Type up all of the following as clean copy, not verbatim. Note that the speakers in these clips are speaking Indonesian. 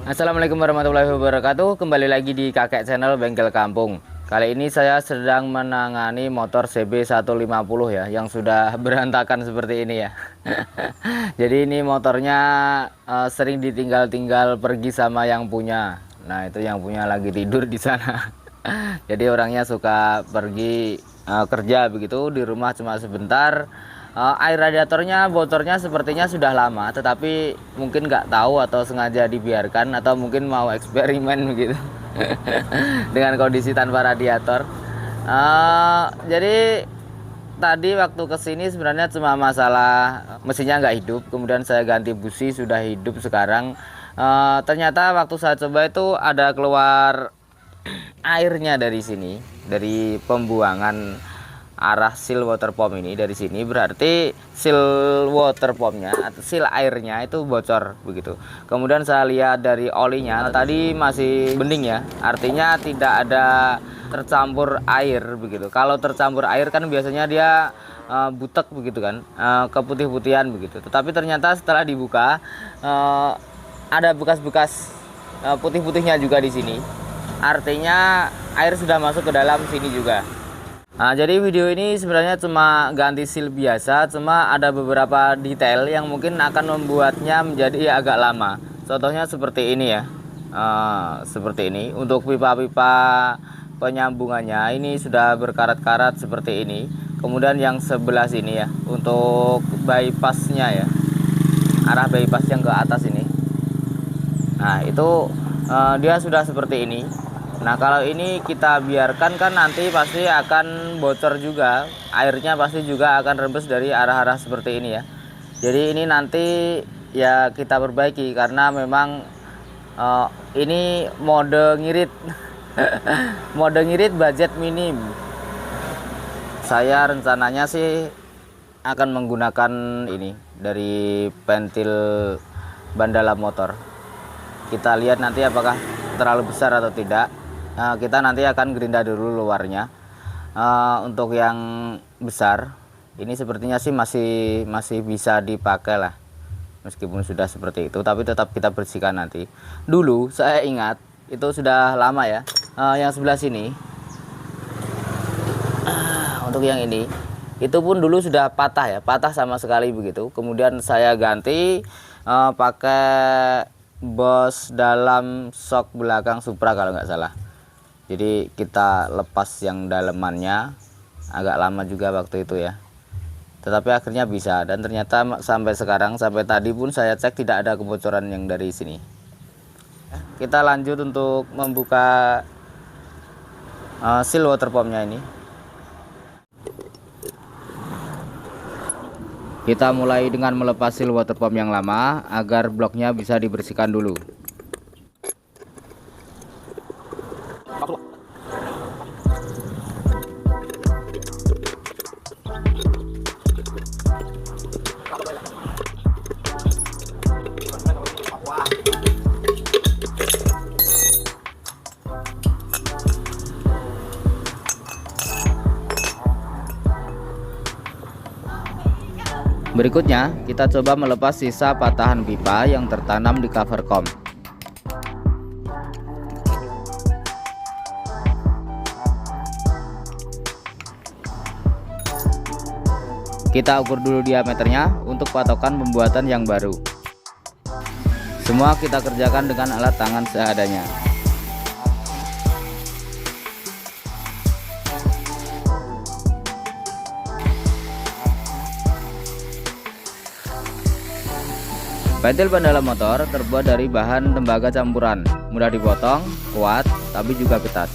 Assalamualaikum warahmatullahi wabarakatuh. Kembali lagi di Kakek Channel Bengkel Kampung. Kali ini saya sedang menangani motor CB150 ya, yang sudah berantakan seperti ini ya. Jadi ini motornya sering ditinggal-tinggal pergi sama yang punya. Nah, itu yang punya lagi tidur di sana. Jadi orangnya suka pergi kerja begitu, di rumah cuma sebentar. Air radiatornya bocornya sepertinya sudah lama, tetapi mungkin nggak tahu atau sengaja dibiarkan atau mungkin mau eksperimen begitu dengan kondisi tanpa radiator. Jadi tadi waktu kesini sebenarnya cuma masalah mesinnya nggak hidup, kemudian saya ganti busi sudah hidup sekarang. Ternyata waktu saya coba itu ada keluar airnya dari sini, dari pembuangan arah seal water pump ini. Dari sini berarti seal water pumpnya atau seal airnya itu bocor begitu. Kemudian saya lihat dari olinya tadi masih bening ya, artinya tidak ada tercampur air begitu. Kalau tercampur air kan biasanya dia butek begitu kan, keputih-putihan begitu. Tetapi ternyata setelah dibuka ada bekas-bekas putih-putihnya juga di sini, artinya air sudah masuk ke dalam sini juga. Nah, jadi video ini sebenarnya cuma ganti seal biasa, cuma ada beberapa detail yang mungkin akan membuatnya menjadi agak lama. Contohnya seperti ini ya, seperti ini. Untuk pipa-pipa penyambungannya ini sudah berkarat-karat seperti ini. Kemudian yang sebelah sini ya, untuk bypassnya ya, arah bypass yang ke atas ini. Nah, itu dia sudah seperti ini. Nah, kalau ini kita biarkan kan nanti pasti akan bocor juga, airnya pasti juga akan rembes dari arah-arah seperti ini ya. Jadi ini nanti ya kita perbaiki karena memang ini mode ngirit mode ngirit budget minim. Saya rencananya sih akan menggunakan ini dari pentil ban dalam motor. Kita lihat nanti apakah terlalu besar atau tidak. Kita nanti akan gerinda dulu luarnya. Untuk yang besar ini sepertinya sih masih bisa dipakai lah, meskipun sudah seperti itu, tapi tetap kita bersihkan nanti. Dulu saya ingat itu sudah lama ya, yang sebelah sini, untuk yang ini itu pun dulu sudah patah ya, patah sama sekali begitu. Kemudian saya ganti pakai bos dalam sok belakang Supra kalau nggak salah. Jadi kita lepas yang dalemannya, agak lama juga waktu itu ya, tetapi akhirnya bisa. Dan ternyata sampai sekarang, sampai tadi pun saya cek tidak ada kebocoran yang dari sini. Kita lanjut untuk membuka seal water pumpnya ini. Kita mulai dengan melepas seal water pump yang lama agar bloknya bisa dibersihkan dulu. Berikutnya, kita coba melepas sisa patahan pipa yang tertanam di cover kom. Kita ukur dulu diameternya untuk patokan pembuatan yang baru. Semua kita kerjakan dengan alat tangan seadanya. Pentil ban dalam motor terbuat dari bahan tembaga campuran, mudah dipotong, kuat, tapi juga ketat.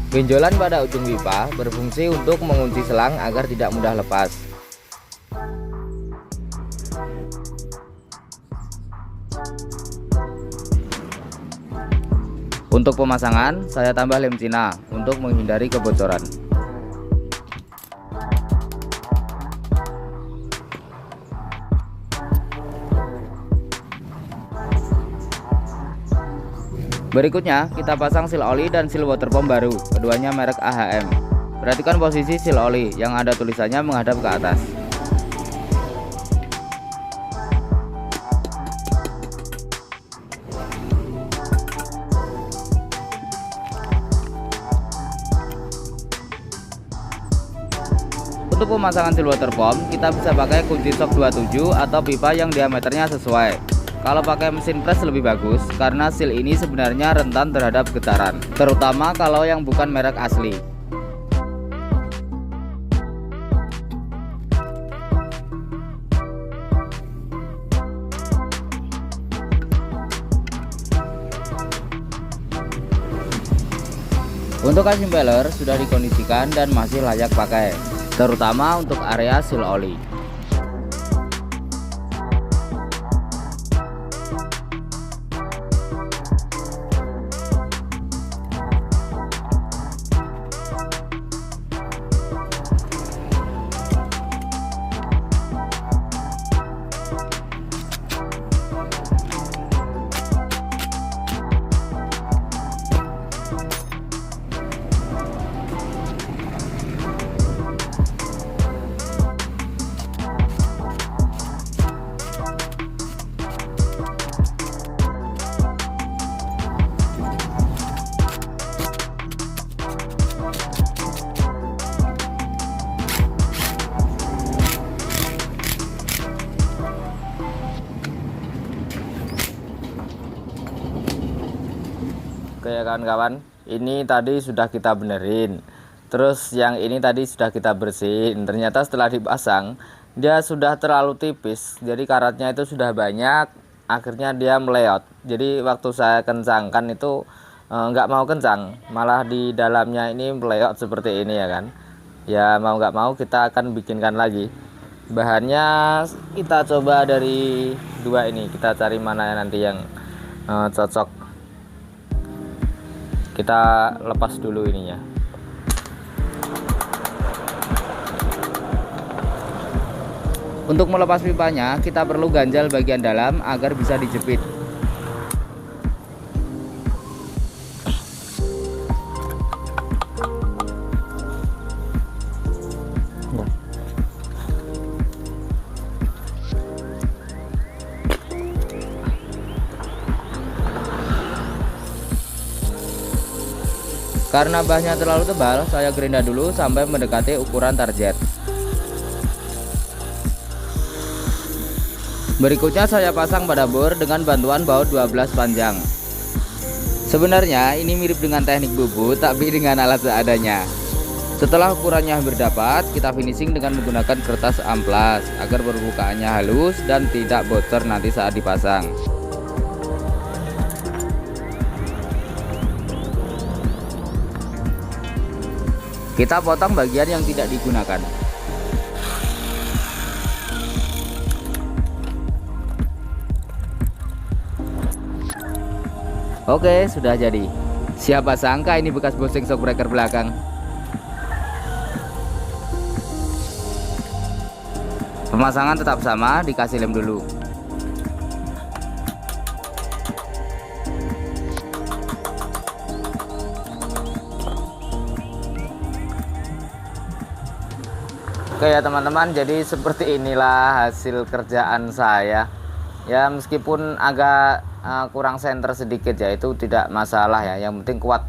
Benjolan pada ujung pipa berfungsi untuk mengunci selang agar tidak mudah lepas. Untuk pemasangan, saya tambah lem Cina untuk menghindari kebocoran. Berikutnya kita pasang seal oli dan seal water pump baru, keduanya merek AHM. Perhatikan posisi seal oli yang ada tulisannya menghadap ke atas. Untuk pemasangan seal water pump, kita bisa pakai kunci sok 27 atau pipa yang diameternya sesuai. Kalau pakai mesin press lebih bagus, karena seal ini sebenarnya rentan terhadap getaran, terutama kalau yang bukan merek asli. Untuk cas impeller sudah dikondisikan dan masih layak pakai, terutama untuk area seal oli. Oke ya kawan-kawan, ini tadi sudah kita benerin. Terus yang ini tadi sudah kita bersihin. Ternyata setelah dipasang dia sudah terlalu tipis, jadi karatnya itu sudah banyak. Akhirnya dia meleot. Jadi waktu saya kencangkan itu nggak mau kencang, malah di dalamnya ini meleot seperti ini ya kan. Ya mau nggak mau kita akan bikinkan lagi. Bahannya kita coba dari dua ini, kita cari mana nanti yang cocok. Kita lepas dulu ininya. Untuk melepas pipanya kita perlu ganjal bagian dalam agar bisa dijepit. Karena bahannya terlalu tebal, saya gerinda dulu sampai mendekati ukuran target. Berikutnya saya pasang pada bor dengan bantuan baut 12 panjang. Sebenarnya ini mirip dengan teknik bubut, tapi dengan alat seadanya. Setelah ukurannya hampir dapat, kita finishing dengan menggunakan kertas amplas agar permukaannya halus dan tidak bocor nanti saat dipasang. Kita potong bagian yang tidak digunakan. Oke, sudah jadi. Siapa sangka ini bekas boseng shock breaker belakang. Pemasangan tetap sama, dikasih lem dulu. Oke ya teman-teman, jadi seperti inilah hasil kerjaan saya. Ya meskipun agak kurang senter sedikit ya, itu tidak masalah ya, yang penting kuat.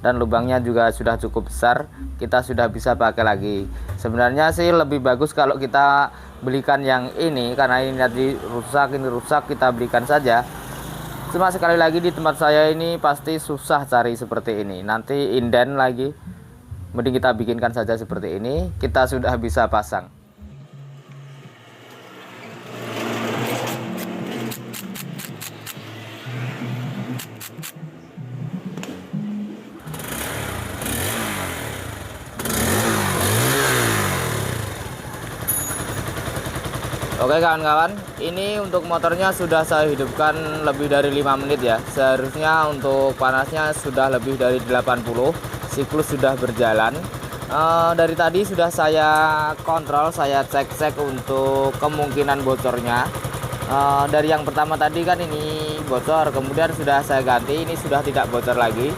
Dan lubangnya juga sudah cukup besar, kita sudah bisa pakai lagi. Sebenarnya sih lebih bagus kalau kita belikan yang ini, karena ini tadi rusak, ini rusak, kita belikan saja. Cuma sekali lagi di tempat saya ini pasti susah cari seperti ini, nanti inden lagi. Mending kita bikinkan saja seperti ini, kita sudah bisa pasang. Oke kawan-kawan, ini untuk motornya sudah saya hidupkan lebih dari 5 menit ya. Seharusnya untuk panasnya sudah lebih dari 80, siklus sudah berjalan. Dari tadi sudah saya kontrol, saya cek-cek untuk kemungkinan bocornya. Dari yang pertama tadi kan ini bocor, kemudian sudah saya ganti, ini sudah tidak bocor lagi.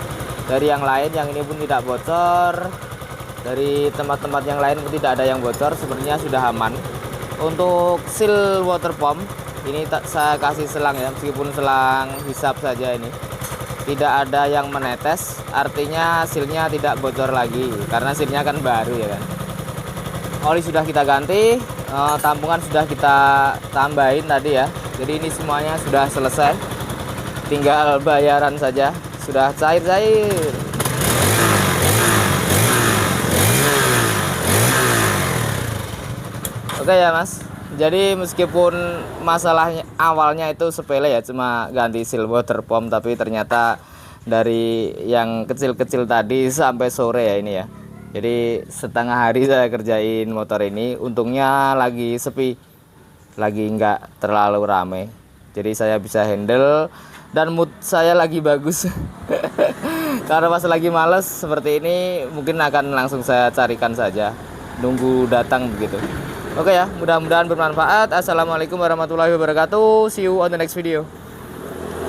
Dari yang lain yang ini pun tidak bocor, dari tempat-tempat yang lain pun tidak ada yang bocor, sebenarnya sudah aman. Untuk seal water pump ini saya kasih selang ya, meskipun selang hisap saja, ini tidak ada yang menetes, artinya sealnya tidak bocor lagi karena sealnya kan baru ya kan. Oli sudah kita ganti, tampungan sudah kita tambahin tadi ya. Jadi ini semuanya sudah selesai, tinggal bayaran saja, sudah cair-cair. Oke ya Mas, jadi meskipun masalahnya awalnya itu sepele ya, cuma ganti seal water pump, tapi ternyata dari yang kecil-kecil tadi sampai sore ya ini ya. Jadi setengah hari saya kerjain motor ini, untungnya lagi sepi, lagi nggak terlalu rame, jadi saya bisa handle dan mood saya lagi bagus. Karena pas lagi males seperti ini mungkin akan langsung saya carikan saja, nunggu datang begitu. Oke ya, mudah-mudahan bermanfaat. Assalamualaikum warahmatullahi wabarakatuh. See you on the next video.